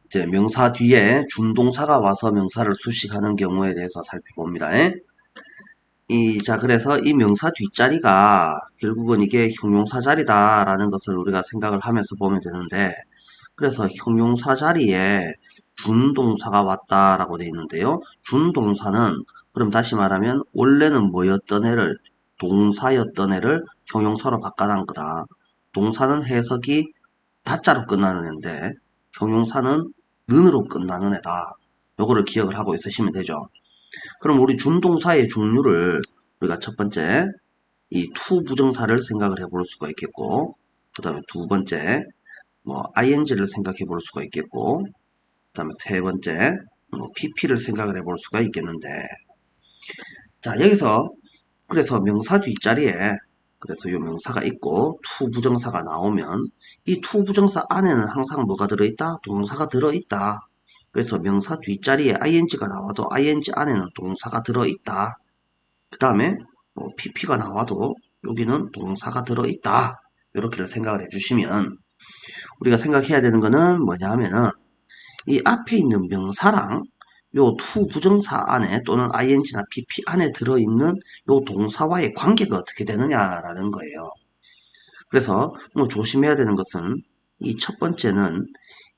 이제 명사 뒤에 준동사가 와서 명사를 수식하는 경우에 대해서 살펴봅니다. 자, 그래서 이 명사 뒷자리가 결국은 이게 형용사 자리다라는 것을 우리가 생각을 하면서 보면 되는데, 그래서 형용사 자리에 준동사가 왔다라고 되어 있는데요. 준동사는, 그럼 다시 말하면, 원래는 뭐였던 애를, 동사였던 애를 형용사로 바꿔놓은 거다. 동사는 해석이 다자로 끝나는 애인데, 형용사는 는으로 끝나는 애다. 요거를 기억을 하고 있으시면 되죠. 그럼 우리 준동사의 종류를 우리가 첫 번째 이 to 부정사를 생각을 해볼 수가 있겠고, 그 다음에 두 번째 ing를 생각해 볼 수가 있겠고, 그 다음에 세 번째 pp를 생각을 해볼 수가 있겠는데, 자, 여기서 그래서 명사 뒷자리에 그래서 이 명사가 있고 to 부정사가 나오면 이 to 부정사 안에는 항상 뭐가 들어있다? 동사가 들어있다. 그래서 명사 뒷자리에 ing가 나와도 ing 안에는 동사가 들어있다. 그 다음에 pp가 나와도 여기는 동사가 들어있다. 이렇게 생각을 해주시면 우리가 생각해야 되는 거는 뭐냐 하면은 이 앞에 있는 명사랑 요 to 부정사 안에 또는 ing나 pp 안에 들어있는 요 동사와의 관계가 어떻게 되느냐라는 거예요. 그래서 조심해야 되는 것은 이 첫 번째는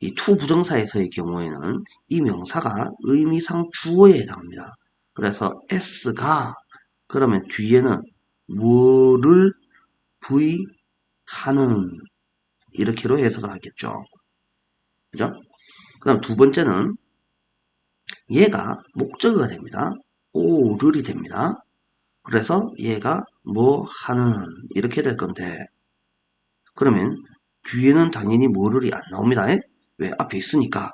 이 to 부정사에서의 경우에는 이 명사가 의미상 주어에 해당합니다. 그래서 s가 그러면 뒤에는 뭐를 하는 이렇게로 해석을 하겠죠. 그죠? 그 다음 두 번째는 얘가 목적어가 됩니다. 오를이 됩니다. 그래서 얘가 뭐 하는 이렇게 될 건데 그러면 뒤에는 당연히 뭐를이 안 나옵니다. 왜? 앞에 있으니까.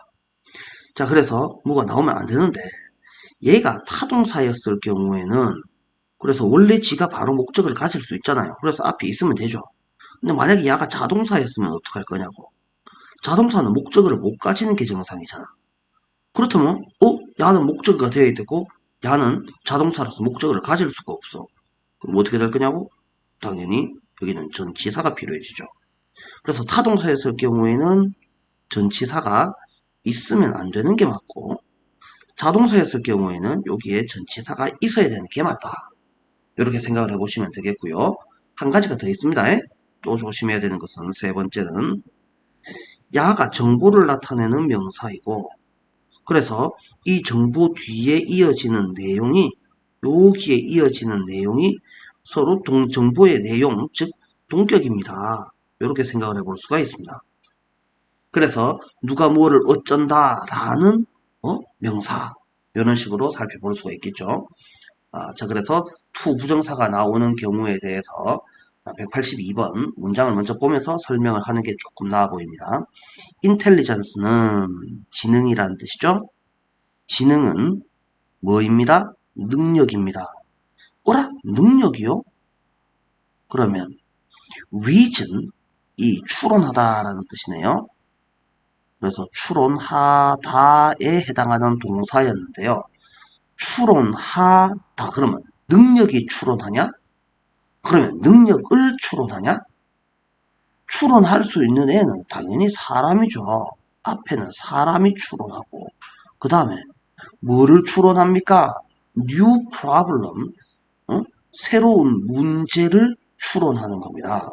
자, 그래서 뭐가 나오면 안 되는데 얘가 타동사였을 경우에는 그래서 원래 지가 바로 목적을 가질 수 있잖아요. 그래서 앞에 있으면 되죠. 근데 만약에 얘가 자동사였으면 어떡할 거냐고. 자동사는 목적어를 못 가지는 게 정상이잖아. 그렇다면 야는 목적어가 되어야 되고 야는 자동사라서 목적어를 가질 수가 없어. 그럼 어떻게 될 거냐고? 당연히 여기는 전치사가 필요해지죠. 그래서 타동사였을 경우에는 전치사가 있으면 안 되는 게 맞고 자동사였을 경우에는 여기에 전치사가 있어야 되는 게 맞다. 이렇게 생각을 해보시면 되겠고요. 한 가지가 더 있습니다. 또 조심해야 되는 것은 세 번째는 야가 정보를 나타내는 명사이고 그래서 이 정보 뒤에 이어지는 내용이 여기에 이어지는 내용이 서로 정보의 내용 즉 동격입니다. 이렇게 생각을 해볼 수가 있습니다. 그래서 누가 뭐를 어쩐다 라는 명사 이런 식으로 살펴볼 수가 있겠죠. 자, 그래서 to 부정사가 나오는 경우에 대해서 182번 문장을 먼저 보면서 설명을 하는 게 조금 나아 보입니다. intelligence는 지능이라는 뜻이죠. 지능은 뭐입니다? 능력입니다. 어라? 능력이요? 그러면 reason, 이 추론하다라는 뜻이네요. 그래서 추론하다에 해당하는 동사였는데요. 추론하다 그러면 능력이 추론하냐? 그러면 능력을 추론하냐? 추론할 수 있는 애는 당연히 사람이죠. 앞에는 사람이 추론하고 그 다음에 뭐를 추론합니까? new problem, 새로운 문제를 추론하는 겁니다.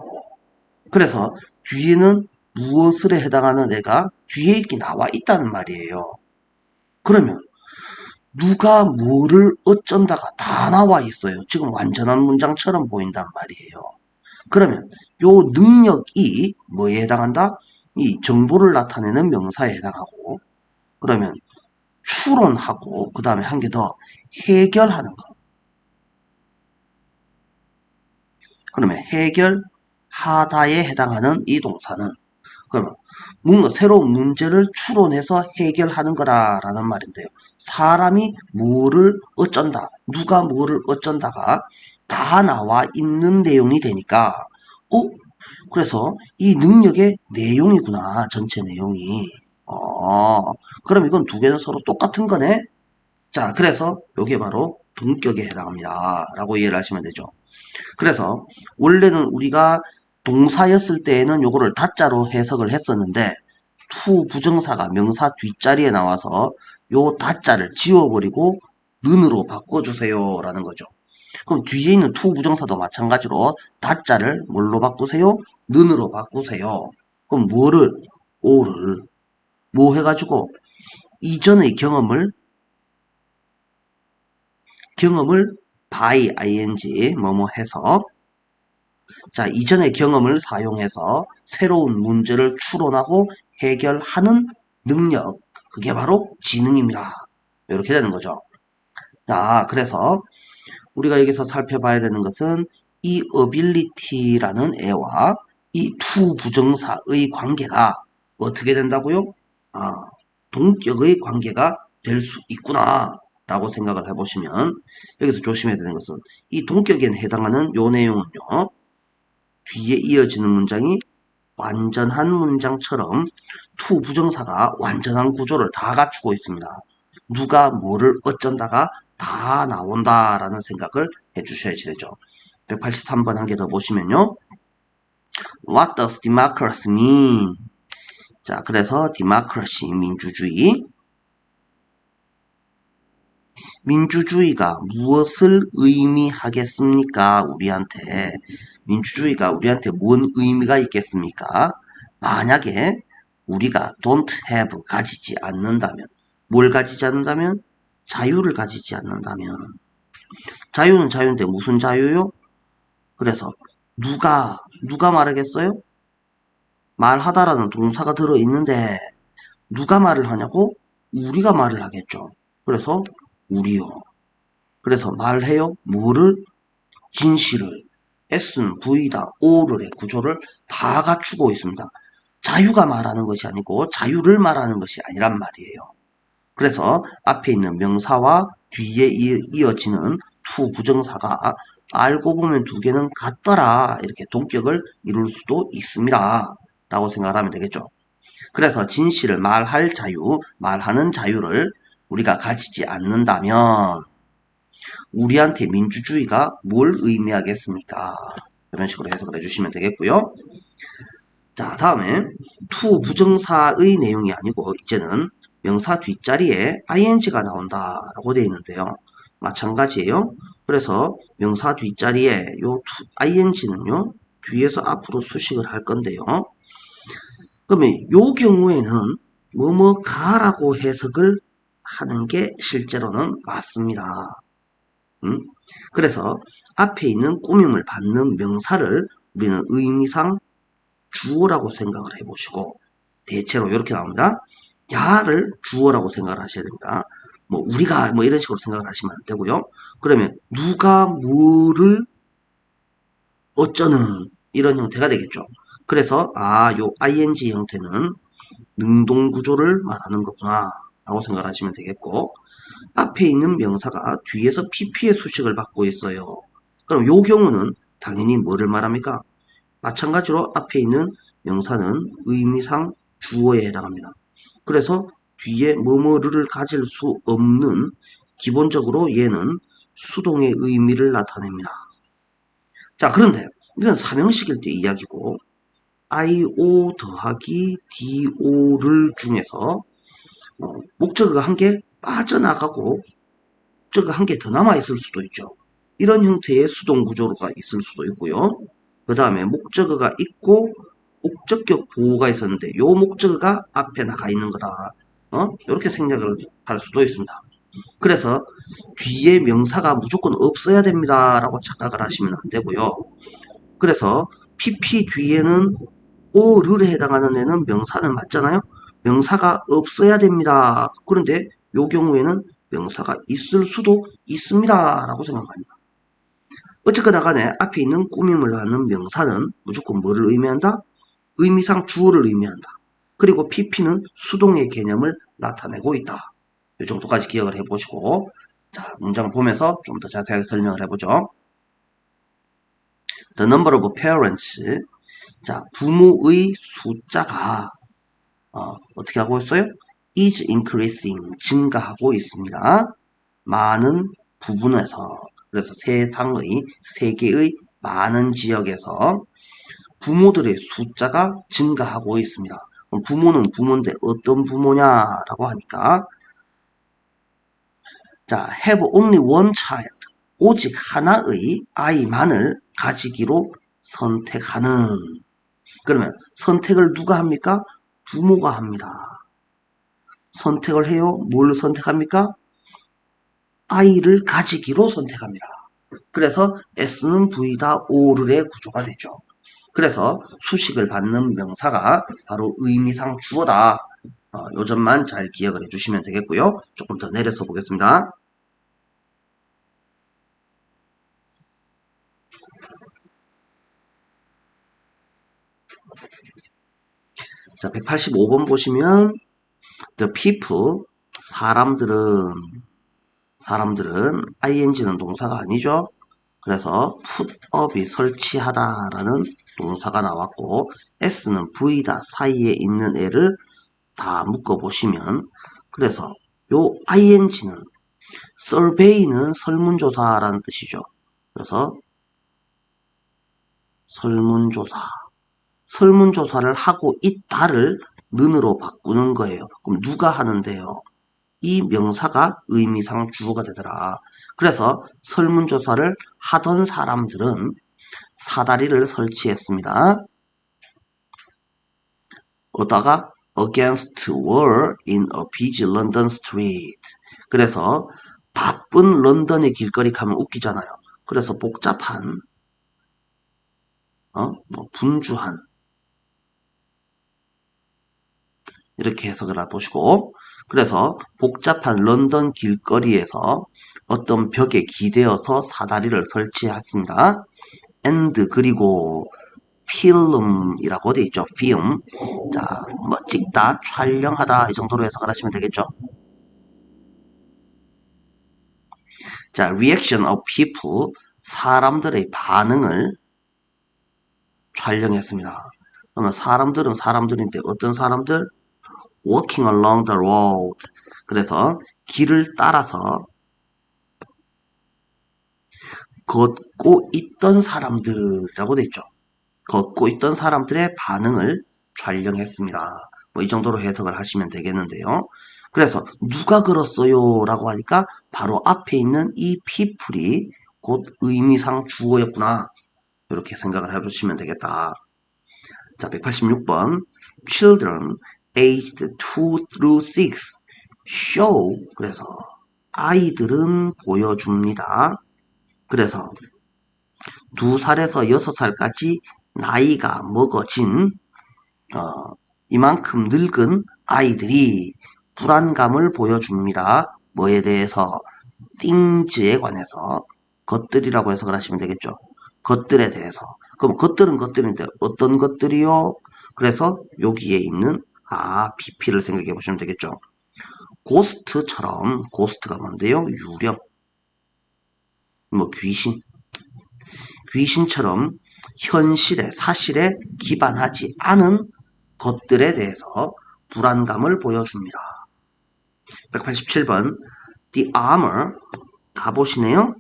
그래서 뒤에는 무엇을 해당하는 애가 뒤에 이렇게 나와 있다는 말이에요. 그러면 누가 뭐를 어쩐다가 다 나와 있어요. 지금 완전한 문장처럼 보인단 말이에요. 그러면 요 능력이 뭐에 해당한다? 이 정보를 나타내는 명사에 해당하고 그러면 추론하고 그 다음에 한 개 더 해결하는 거. 그러면 해결하다에 해당하는 이 동사는 그러면 뭔가 새로운 문제를 추론해서 해결하는 거다라는 말인데요. 사람이 뭐를 어쩐다, 누가 뭐를 어쩐다가 다 나와 있는 내용이 되니까 그래서 이 능력의 내용이구나, 전체 내용이. 그럼 이건 두 개는 서로 똑같은 거네? 자, 그래서 이게 바로 동격에 해당합니다. 라고 이해를 하시면 되죠. 그래서 원래는 우리가 동사였을 때에는 요거를 다자로 해석을 했었는데 투 부정사가 명사 뒷자리에 나와서 요 다자를 지워버리고 는으로 바꿔주세요 라는 거죠. 그럼 뒤에 있는 투 부정사도 마찬가지로 다자를 뭘로 바꾸세요? 는으로 바꾸세요. 그럼 뭐를? 오를 뭐 해가지고 이전의 경험을 by ing 뭐뭐 해서 자 이전의 경험을 사용해서 새로운 문제를 추론하고 해결하는 능력 그게 바로 지능입니다. 이렇게 되는 거죠. 자 그래서 우리가 여기서 살펴봐야 되는 것은 이 ability라는 애와 이 to 부정사의 관계가 어떻게 된다고요? 동격의 관계가 될 수 있구나 라고 생각을 해보시면 여기서 조심해야 되는 것은 이 동격에 해당하는 요 내용은요 뒤에 이어지는 문장이 완전한 문장처럼 to 부정사가 완전한 구조를 다 갖추고 있습니다. 누가 뭐를 어쩐다가 다 나온다라는 생각을 해주셔야지 되죠. 183번 한 개 더 보시면요. What does democracy mean? 자, 그래서 democracy, 민주주의. 민주주의가 무엇을 의미하겠습니까? 우리한테. 민주주의가 우리한테 뭔 의미가 있겠습니까? 만약에 우리가 don't have, 가지지 않는다면, 뭘 가지지 않는다면? 자유를 가지지 않는다면. 자유는 자유인데 무슨 자유요? 그래서 누가 말하겠어요? 말하다라는 동사가 들어있는데 누가 말을 하냐고? 우리가 말을 하겠죠. 그래서 우리요. 그래서 말해요. 뭐를? 진실을. S는 V다. O를의 구조를 다 갖추고 있습니다. 자유가 말하는 것이 아니고 자유를 말하는 것이 아니란 말이에요. 그래서 앞에 있는 명사와 뒤에 이어지는 to 부정사가 알고 보면 두 개는 같더라 이렇게 동격을 이룰 수도 있습니다 라고 생각을 하면 되겠죠. 그래서 진실을 말할 자유, 말하는 자유를 우리가 가지지 않는다면 우리한테 민주주의가 뭘 의미하겠습니까? 이런 식으로 해석을 해주시면 되겠고요. 자 다음에 to 부정사의 내용이 아니고 이제는 명사 뒷자리에 ing가 나온다라고 되어 있는데요. 마찬가지예요. 그래서 명사 뒷자리에 요 ing는요. 뒤에서 앞으로 수식을 할 건데요. 그러면 요 경우에는 뭐뭐가라고 해석을 하는 게 실제로는 맞습니다. 그래서 앞에 있는 꾸밈을 받는 명사를 우리는 의미상 주어라고 생각을 해보시고 대체로 이렇게 나옵니다. 야를 주어라고 생각을 하셔야 됩니다. 뭐 우리가 뭐 이런 식으로 생각을 하시면 안 되고요. 그러면 누가 뭐를 어쩌는 이런 형태가 되겠죠. 그래서 요 ing 형태는 능동 구조를 말하는 거구나 라고 생각을 하시면 되겠고 앞에 있는 명사가 뒤에서 pp의 수식을 받고 있어요. 그럼 요 경우는 당연히 뭐를 말합니까? 마찬가지로 앞에 있는 명사는 의미상 주어에 해당합니다. 그래서 뒤에 뭐뭐를 가질 수 없는 기본적으로 얘는 수동의 의미를 나타냅니다. 자 그런데 이건 삼형식일 때 이야기고 io 더하기 do를 중에서 목적어가 한 개 빠져나가고 목적어가 한 개 더 남아있을 수도 있죠. 이런 형태의 수동 구조가 있을 수도 있고요. 그 다음에 목적어가 있고 목적격 보호가 있었는데 요 목적어가 앞에 나가 있는 거다. 이렇게 생각을 할 수도 있습니다. 그래서 뒤에 명사가 무조건 없어야 됩니다. 라고 착각을 하시면 안 되고요. 그래서 pp 뒤에는 오를에 해당하는 애는 명사는 맞잖아요. 명사가 없어야 됩니다. 그런데 요 경우에는 명사가 있을 수도 있습니다. 라고 생각합니다. 어쨌거나 간에 앞에 있는 꾸밈을 하는 명사는 무조건 뭐를 의미한다? 의미상 주어를 의미한다. 그리고 pp는 수동의 개념을 나타내고 있다. 이 정도까지 기억을 해보시고 자 문장 보면서 좀 더 자세하게 설명을 해보죠. The number of parents 자 부모의 숫자가 어떻게 하고 있어요? is increasing 증가하고 있습니다. 많은 부분에서 그래서 세계의 많은 지역에서 부모들의 숫자가 증가하고 있습니다. 부모는 부모인데 어떤 부모냐라고 하니까 자, have only one child. 오직 하나의 아이만을 가지기로 선택하는. 그러면 선택을 누가 합니까? 부모가 합니다. 선택을 해요. 뭘 선택합니까? 아이를 가지기로 선택합니다. 그래서 S는 V다 오를의 구조가 되죠. 그래서 수식을 받는 명사가 바로 의미상 주어다. 요 점만 잘 기억을 해주시면 되겠고요. 조금 더 내려서 보겠습니다. 자, 185번 보시면 the people, 사람들은 ing는 동사가 아니죠. 그래서 put up이 설치하다라는 동사가 나왔고 s는 v다 사이에 있는 애를 다 묶어보시면 그래서 요 ing는 survey는 설문조사라는 뜻이죠. 그래서 설문조사를 하고 있다를 는으로 바꾸는 거예요. 그럼 누가 하는데요? 이 명사가 의미상 주어가 되더라. 그래서 설문조사를 하던 사람들은 사다리를 설치했습니다. 어디다가 against wall in a busy London street. 그래서 바쁜 런던의 길거리 가면 웃기잖아요. 그래서 복잡한 분주한 이렇게 해석을 해보시고 그래서 복잡한 런던 길거리에서 어떤 벽에 기대어서 사다리를 설치했습니다. and 그리고 필름이라고 되어 있죠. film. 자, 뭐 찍다, 촬영하다 이 정도로 해석을 하시면 되겠죠. 자, reaction of people. 사람들의 반응을 촬영했습니다. 그러면 사람들은 사람들인데 어떤 사람들? walking along the road. 그래서 길을 따라서 걷고 있던 사람들이라고 되어 있죠. 걷고 있던 사람들의 반응을 촬영했습니다. 뭐 이 정도로 해석을 하시면 되겠는데요. 그래서 누가 걸었어요? 라고 하니까 바로 앞에 있는 이 people이 곧 의미상 주어였구나. 이렇게 생각을 해보시면 되겠다. 자, 186번. Children aged 2 through 6 show. 그래서 아이들은 보여줍니다. 그래서 2살에서 6살까지 나이가 먹어진 이만큼 늙은 아이들이 불안감을 보여줍니다. 뭐에 대해서? things에 관해서 것들이라고 해석을 하시면 되겠죠. 것들에 대해서. 그럼 것들은 것들인데 어떤 것들이요? 그래서 여기에 있는 BP를 생각해 보시면 되겠죠. 고스트처럼 고스트가 뭔데요? 유령, 뭐 귀신처럼 현실에 사실에 기반하지 않은 것들에 대해서 불안감을 보여줍니다. 187번 The armor 갑옷이네요.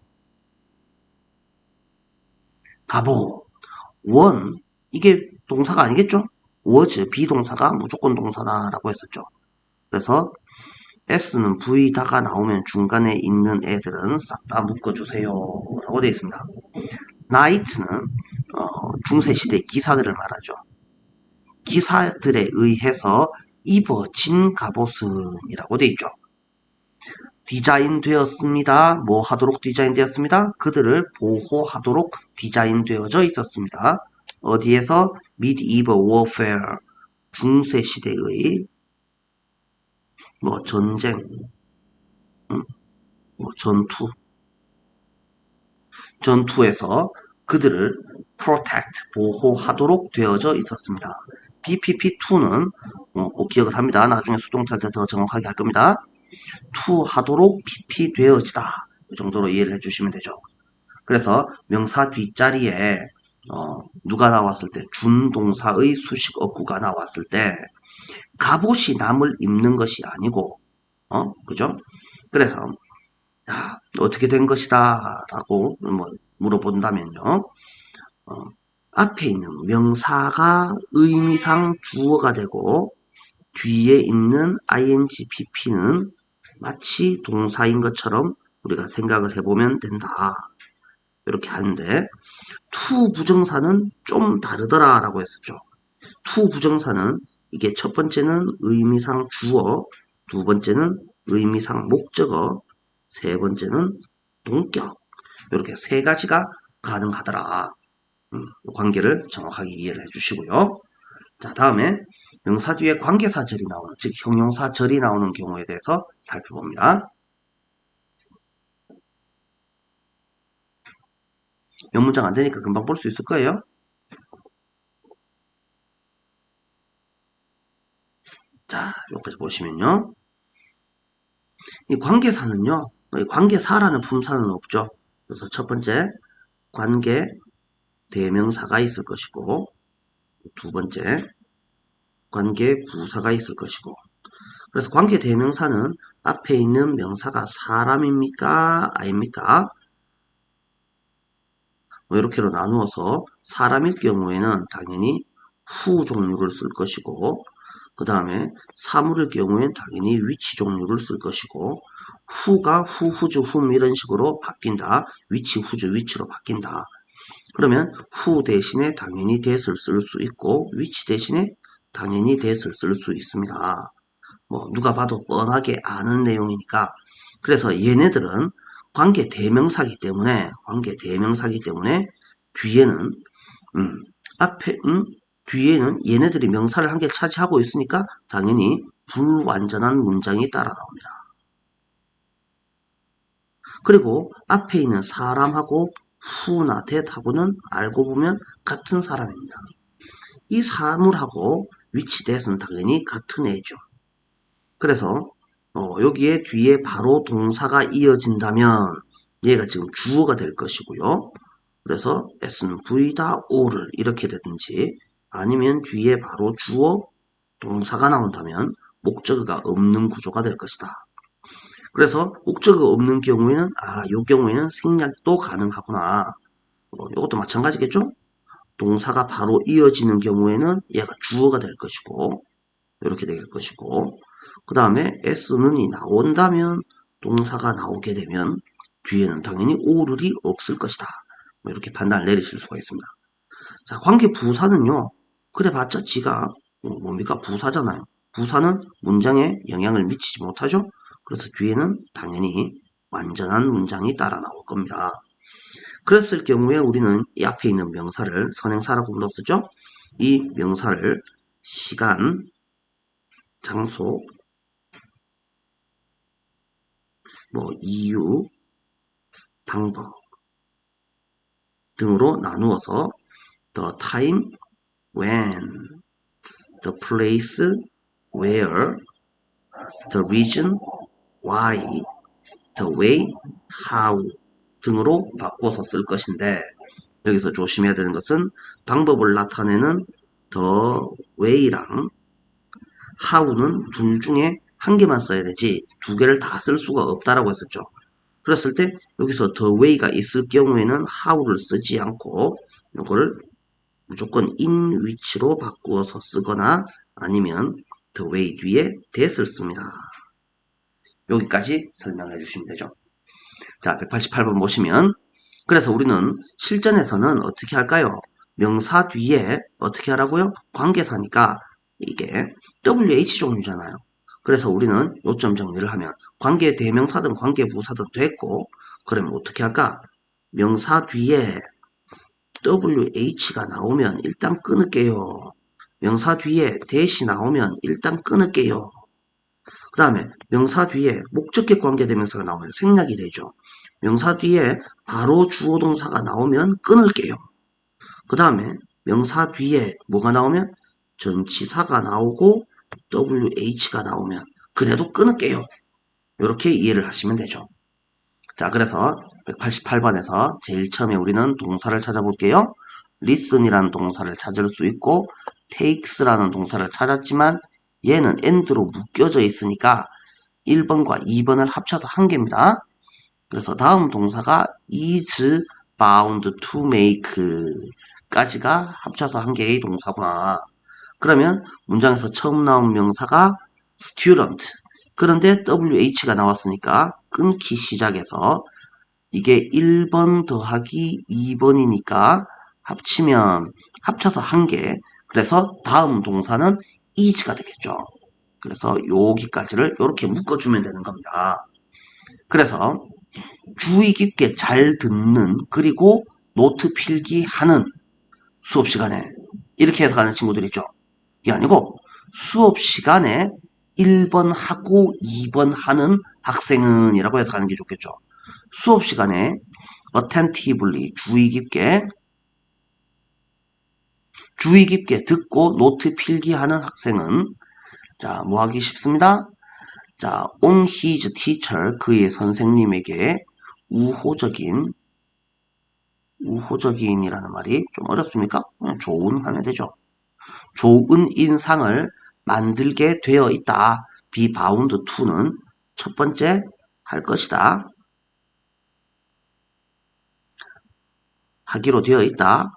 갑옷 원 이게 동사가 아니겠죠? was 비동사가 무조건 동사다라고 했었죠. 그래서 S는 V다가 나오면 중간에 있는 애들은 싹 다 묶어주세요 라고 되어 있습니다. Knight는 중세시대 기사들을 말하죠. 기사들에 의해서 입어진 갑옷은이라고 되어 있죠. 디자인되었습니다. 뭐 하도록 디자인되었습니다. 그들을 보호하도록 디자인되어져 있었습니다. 어디에서? Medieval Warfare 중세시대의 뭐 전쟁, 뭐 전투에서 그들을 protect 보호하도록 되어져 있었습니다. BPP2는 꼭 기억을 합니다. 나중에 수동태 할 때 더 정확하게 할 겁니다. to 하도록 PP 되어지다. 이 정도로 이해를 해주시면 되죠. 그래서 명사 뒷자리에 누가 나왔을 때 준동사의 수식 어구가 나왔을 때 갑옷이 남을 입는 것이 아니고 그죠? 그래서 어떻게 된 것이다 라고 뭐 물어본다면요. 앞에 있는 명사가 의미상 주어가 되고 뒤에 있는 ing pp는 마치 동사인 것처럼 우리가 생각을 해보면 된다. 이렇게 하는데 to 부정사는 좀 다르더라 라고 했었죠. to 부정사는 이게 첫 번째는 의미상 주어, 두 번째는 의미상 목적어, 세 번째는 동격. 이렇게 세 가지가 가능하더라. 관계를 정확하게 이해를 해주시고요. 자, 다음에 명사 뒤에 관계사절이 나오는, 즉 형용사절이 나오는 경우에 대해서 살펴봅니다. 몇 문장 안 되니까 금방 볼 수 있을 거예요. 자, 여기까지 보시면요. 이 관계사는요, 관계사라는 품사는 없죠. 그래서 첫 번째, 관계 대명사가 있을 것이고, 두 번째, 관계 부사가 있을 것이고, 그래서 관계 대명사는 앞에 있는 명사가 사람입니까? 아닙니까? 뭐 이렇게로 나누어서 사람일 경우에는 당연히 후 종류를 쓸 것이고, 그 다음에 사물일 경우에는 당연히 위치 종류를 쓸 것이고, 후가 후, 후주, 훔 이런 식으로 바뀐다. 위치, 후주, 위치로 바뀐다. 그러면 후 대신에 당연히 that을 쓸 수 있고, 위치 대신에 당연히 that을 쓸 수 있습니다. 뭐 누가 봐도 뻔하게 아는 내용이니까. 그래서 얘네들은 관계 대명사기 때문에 뒤에는 앞에 뒤에는 얘네들이 명사를 한 개 차지하고 있으니까 당연히 불완전한 문장이 따라 나옵니다. 그리고 앞에 있는 사람하고 후나 that하고는 알고 보면 같은 사람입니다. 이 사물하고 위치 that은 당연히 같은 애죠. 그래서 여기에 뒤에 바로 동사가 이어진다면 얘가 지금 주어가 될 것이고요. 그래서 S는 V다 O를 이렇게 되든지 아니면 뒤에 바로 주어 동사가 나온다면 목적어가 없는 구조가 될 것이다. 그래서 목적어가 없는 경우에는 이 경우에는 생략도 가능하구나. 이것도 마찬가지겠죠? 동사가 바로 이어지는 경우에는 얘가 주어가 될 것이고 이렇게 될 것이고 그 다음에 S는이 나온다면 동사가 나오게 되면 뒤에는 당연히 오를이 없을 것이다. 뭐 이렇게 판단을 내리실 수가 있습니다. 자, 관계 부사는요. 그래봤자 지가 뭡니까? 부사잖아요. 부사는 문장에 영향을 미치지 못하죠. 그래서 뒤에는 당연히 완전한 문장이 따라 나올 겁니다. 그랬을 경우에 우리는 이 앞에 있는 명사를 선행사라고 불렀었죠. 이 명사를 시간, 장소, 뭐 이유, 방법 등으로 나누어서 the time, when, the place, where, the reason, why, the way, how 등으로 바꿔서 쓸 것인데 여기서 조심해야 되는 것은 방법을 나타내는 the way랑 how는 둘 중에 한 개만 써야 되지 두 개를 다 쓸 수가 없다라고 했었죠. 그랬을 때 여기서 the way가 있을 경우에는 how를 쓰지 않고 이거를 무조건 in 위치로 바꾸어서 쓰거나 아니면 the way 뒤에 that을 씁니다. 여기까지 설명해 주시면 되죠. 자, 188번 보시면 그래서 우리는 실전에서는 어떻게 할까요? 명사 뒤에 어떻게 하라고요? 관계사니까 이게 WH 종류잖아요. 그래서 우리는 요점 정리를 하면 관계 대명사든 관계 부사든 됐고 그러면 어떻게 할까? 명사 뒤에 WH가 나오면 일단 끊을게요. 명사 뒤에 that이 나오면 일단 끊을게요. 그 다음에 명사 뒤에 목적격 관계대명사가 나오면 생략이 되죠. 명사 뒤에 바로 주어 동사가 나오면 끊을게요. 그 다음에 명사 뒤에 뭐가 나오면 전치사가 나오고 WH가 나오면 그래도 끊을게요. 이렇게 이해를 하시면 되죠. 자, 그래서 188번에서 제일 처음에 우리는 동사를 찾아볼게요. listen이라는 동사를 찾을 수 있고 takes라는 동사를 찾았지만 얘는 and로 묶여져 있으니까 1번과 2번을 합쳐서 한 개입니다. 그래서 다음 동사가 is bound to make 까지가 합쳐서 한 개의 동사구나. 그러면 문장에서 처음 나온 명사가 student. 그런데 WH가 나왔으니까 끊기 시작해서 이게 1번 더하기 2번이니까 합쳐서 1개. 그래서 다음 동사는 is가 되겠죠. 그래서 여기까지를 이렇게 묶어주면 되는 겁니다. 그래서 주의 깊게 잘 듣는 그리고 노트 필기하는 수업 시간에 이렇게 해석하는 친구들 있죠. 이게 아니고 수업 시간에 1번 하고 2번 하는 학생은 이라고 해석하는 게 좋겠죠. 수업 시간에 attentively 주의 깊게 듣고 노트 필기하는 학생은 자, 뭐 하기 쉽습니다. 자, on his teacher 그의 선생님에게 우호적인이라는 말이 좀 어렵습니까? 그냥 좋은 하면 되죠. 좋은 인상을 만들게 되어 있다. be bound to는 첫 번째 할 것이다. 하기로 되어 있다.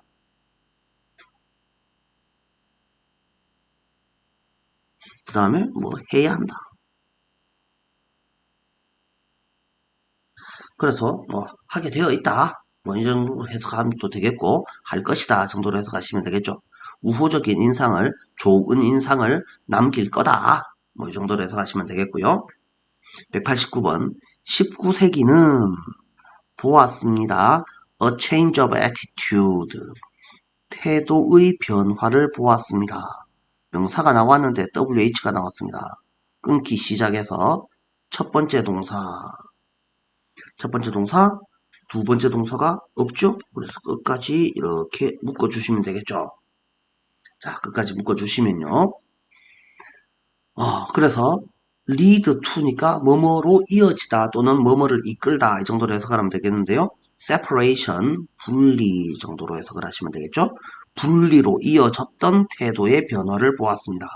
그 다음에 뭐 해야 한다. 그래서 뭐 하게 되어 있다. 뭐 이 정도로 해석하면 또 되겠고 할 것이다 정도로 해석하시면 되겠죠. 우호적인 인상을 좋은 인상을 남길 거다. 뭐 이 정도로 해석하시면 되겠고요. 189번 19세기는 보았습니다. A change of attitude 태도의 변화를 보았습니다. 명사가 나왔는데 WH가 나왔습니다. 끊기 시작해서 첫 번째 동사 두 번째 동사가 없죠? 그래서 끝까지 이렇게 묶어주시면 되겠죠? 자, 끝까지 묶어주시면요. 그래서 lead to니까 뭐뭐로 이어지다 또는 뭐뭐를 이끌다 이 정도로 해석을 하면 되겠는데요. separation, 분리 정도로 해석을 하시면 되겠죠. 분리로 이어졌던 태도의 변화를 보았습니다.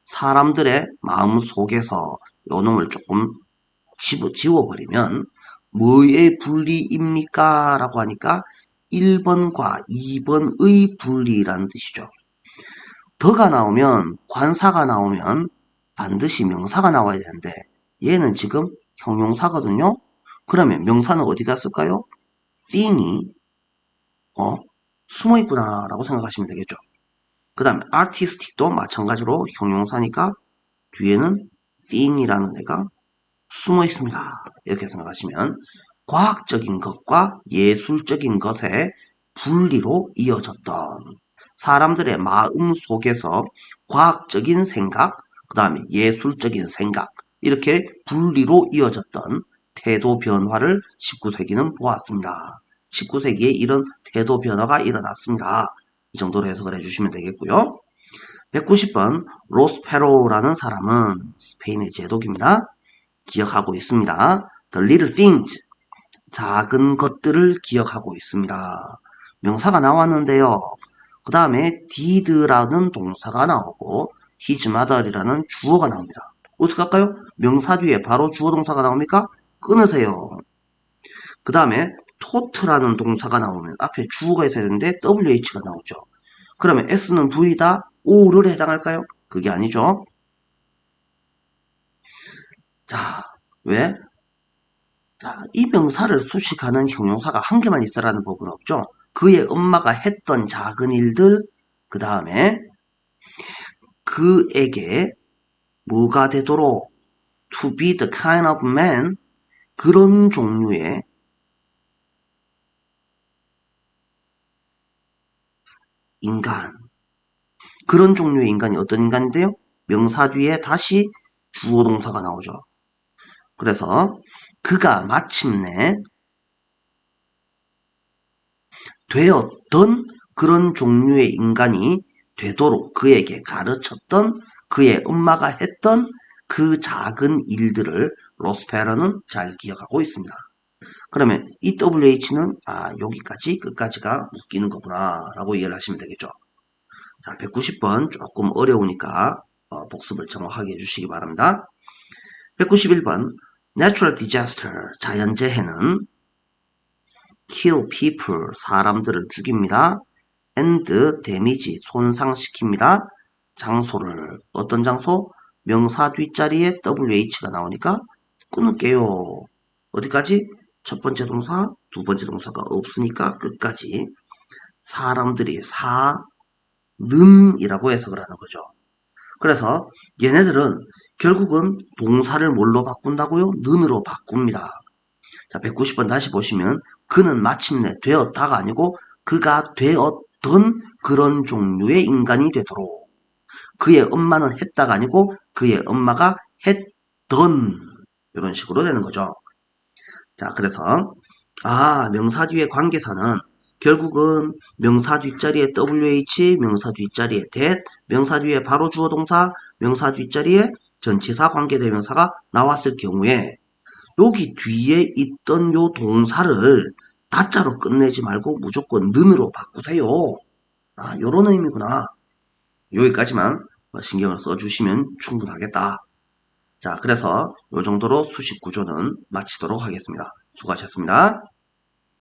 사람들의 마음 속에서 요 놈을 조금 지워버리면 뭐의 분리입니까? 라고 하니까 1번과 2번의 분리라는 뜻이죠. 더가 나오면 관사가 나오면 반드시 명사가 나와야 되는데 얘는 지금 형용사거든요. 그러면 명사는 어디 갔을까요? thin이 숨어있구나 라고 생각하시면 되겠죠. 그 다음에 artistic도 마찬가지로 형용사니까 뒤에는 thin이라는 애가 숨어 있습니다. 이렇게 생각하시면 과학적인 것과 예술적인 것의 분리로 이어졌던 사람들의 마음 속에서 과학적인 생각, 그 다음에 예술적인 생각 이렇게 분리로 이어졌던 태도 변화를 19세기는 보았습니다. 19세기에 이런 태도 변화가 일어났습니다. 이 정도로 해석을 해주시면 되겠고요. 190번 로스페로라는 사람은 스페인의 제독입니다. 기억하고 있습니다. The little things, 작은 것들을 기억하고 있습니다. 명사가 나왔는데요. 그 다음에 did라는 동사가 나오고 his mother이라는 주어가 나옵니다. 어떻게 할까요? 명사 뒤에 바로 주어 동사가 나옵니까? 끊으세요. 그 다음에 taught라는 동사가 나오면 앞에 주어가 있어야 되는데 wh가 나오죠. 그러면 s는 v다, o를 해당할까요? 그게 아니죠. 자, 왜? 자, 이 명사를 수식하는 형용사가 한 개만 있어라는 법은 없죠. 그의 엄마가 했던 작은 일들, 그 다음에 그에게 뭐가 되도록 to be the kind of man 그런 종류의 인간 그런 종류의 인간이 어떤 인간인데요? 명사 뒤에 다시 주어 동사가 나오죠. 그래서 그가 마침내 되었던 그런 종류의 인간이 되도록 그에게 가르쳤던 그의 엄마가 했던 그 작은 일들을 로스페러는 잘 기억하고 있습니다. 그러면 이 WH는 여기까지 끝까지가 묶이는 거구나 라고 이해를 하시면 되겠죠. 자, 190번 조금 어려우니까 복습을 정확하게 해주시기 바랍니다. 191번 Natural disaster 자연재해는 kill people 사람들을 죽입니다. and damage 손상시킵니다. 장소를 어떤 장소? 명사 뒷자리에 WH가 나오니까 끊을게요. 어디까지? 첫 번째 동사, 두 번째 동사가 없으니까 끝까지 사람들이 사는이라고 해석을 하는 거죠. 그래서 얘네들은 결국은 동사를 뭘로 바꾼다고요? 는으로 바꿉니다. 자, 190번 다시 보시면 그는 마침내 되었다가 아니고 그가 되었던 그런 종류의 인간이 되도록 그의 엄마는 했다가 아니고 그의 엄마가 했던 이런 식으로 되는 거죠. 자, 그래서 명사 뒤의 관계사는 결국은 명사 뒷자리에 WH, 명사 뒷자리에 that, 명사 뒤에 바로 주어 동사, 명사 뒷자리에 전치사 관계대명사가 나왔을 경우에 여기 뒤에 있던 요 동사를 다자로 끝내지 말고 무조건 는으로 바꾸세요. 요런 의미구나. 여기까지만 신경을 써주시면 충분하겠다. 자, 그래서 요 정도로 수식 구조는 마치도록 하겠습니다. 수고하셨습니다.